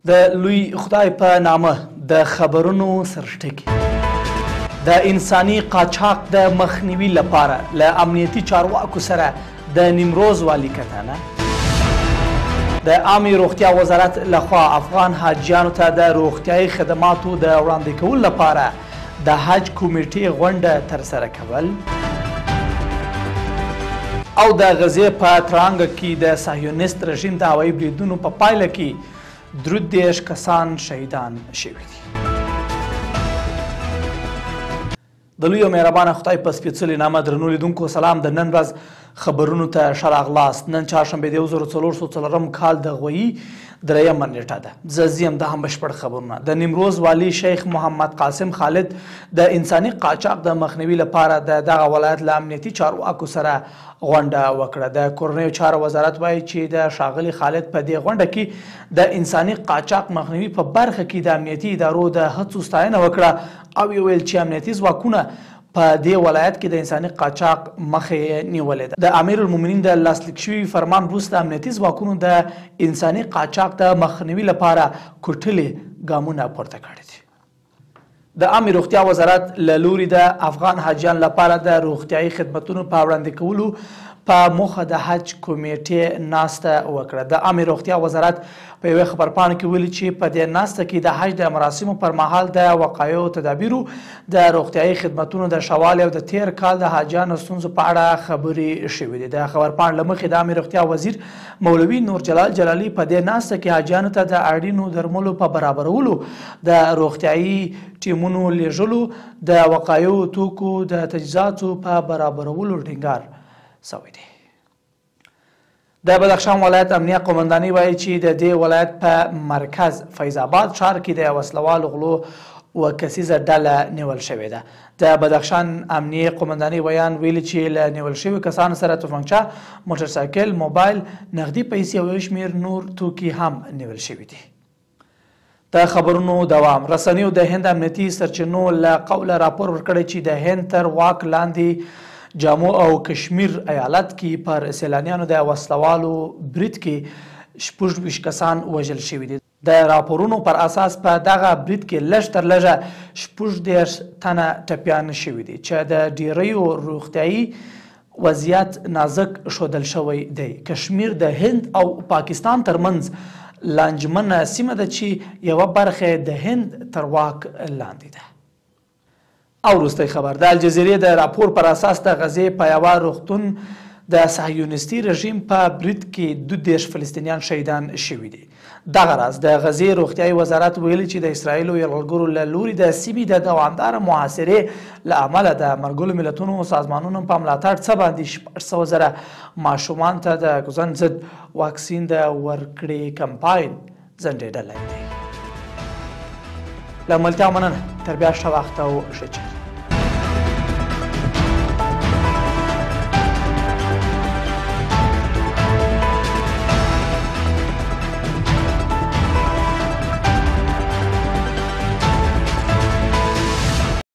د لوی خدای په نامه د خبرونو سرټکی د انساني قاچاق د مخنیوي لپاره له امنیتي چارواکو سره د نیمروز والي کتنه د عامه روغتیا وزارت لخوا افغان حاجیانو ته د روغتیايي خدماتو د وړاندې کولو لپاره د حج کمیټې غونډه ترسره کول او د غزې په ترانګ کې د صهیونیست رژیم د هوایي بریدونو په پایله کې 13 کسان شهیدان شوي دي. د لوی او مهربانه خدای په سپېڅلي نامه درنو لیدونکو سلام. د نن ورځ خبرونو ته ښه راغلاست. نن چهارشنبه د 1404 کال د غویي 3 نیټه ده. زه ځیم د هم بشپړ خبرونه. د نیمروز والي شیخ محمد قاسم خالد د انساني قاچاق د مخنیوي لپاره د دغه ولایت له امنیتي چارواکو سره غونډه وکړه. د کورنیو چارو وزارت وایي چې د ښاغلي خالد په دې غونډه کې د انساني قاچاق مخنیوي په برخه کې د امنیتي ادارو د هڅو ستاینه وکړه او ویل چې امنیتي ځواکونه په دې ولایت کې د انساني قاچاق مخه نیولې ده. د امیر المؤمنین د لاسلیک شوي فرمان وروسته امنیتي ځواکونو د انساني قاچاق د مخنیوي لپاره کوټلې ګامونه پورته کړي دي. د عامه روغتیا وزارت له لوري د افغان حاجیانو لپاره د روغتیايي خدمتونو په وړاندې کولو په موخه د حج کمیټې ناسته وکړه. د عامه روغتیا وزارت په یوه خبرپاڼه کې ویلي چې په دې ناسته کې د حج د مراسمو پر مهال د وقایعو تدابیرو د روغتیايي خدمتونو د ښه والي او د تیر کال د حاجیانو ستونزو په اړه خبرې شوې دي. د خبرپاڼې له مخې د عامه روغتیا وزیر مولوي نور جلال جلالي په دې ناسته کې حاجیانو ته د اړینو درملو په برابرولو د روغتیايي ټیمونو لیږلو د وقایعو توکو د تجهیزاتو په برابرولو ټینګار سوی دی. د بدخشان ولایت امنیه قومندانۍ وایي چې د دې ولایت په مرکز فیض آباد ښار کې د وسلوالو غلو و کسیزه ډله نیول شوې ده. د بدخشان امنیه قومندانۍ ویان ویلي چې له نیول شوي کسانو سره توپنچه، موټرسایکل، موبایل، نغدي پیسې او یو شمېر نور توکي هم نیول شوي دي. د خبرونو دوام. رسنیو د هند امنیتي سرچینو له قوله راپور ورکړی چې د هند تر واک لاندې جامو او کشمیر ایالت کې پر سیلانیانو د وسلوالو برید کې 26 کسان وژل شوي دي. د راپورونو پر اساس په دغه برید کې لږ تر لږه 16 تنه ټپیان شوي دي چې د ډیریو روغتیايي وضعیت نازک ښودل شوی دی. کشمیر د هند او پاکستان ترمنځ لانجمنه سیمه ده چې یوه برخه د هند تر واک لاندې ده. او وروستی خبر. د الجزیرې د راپور پر اساس د غزې په یوه روغتون د صهیونیستي رژیم په برید کې 12 فلسطینیان شهیدان شوي دي. دغه راز د غزې روغتیايي وزارت ویلي چې د اسرائیلو یرغلګرو له لوري د سیمې د دوامداره محاصرې له امله د ملګرو ملتونو سازمانونو په ملاتړ څه باندې 600,000 ماشومان ته د کوزن ضد واکسین د ورکړې کمپاین ځنډېدلی دی. له ملتیا مننه. تر بیا ښه وخت او ښه چل.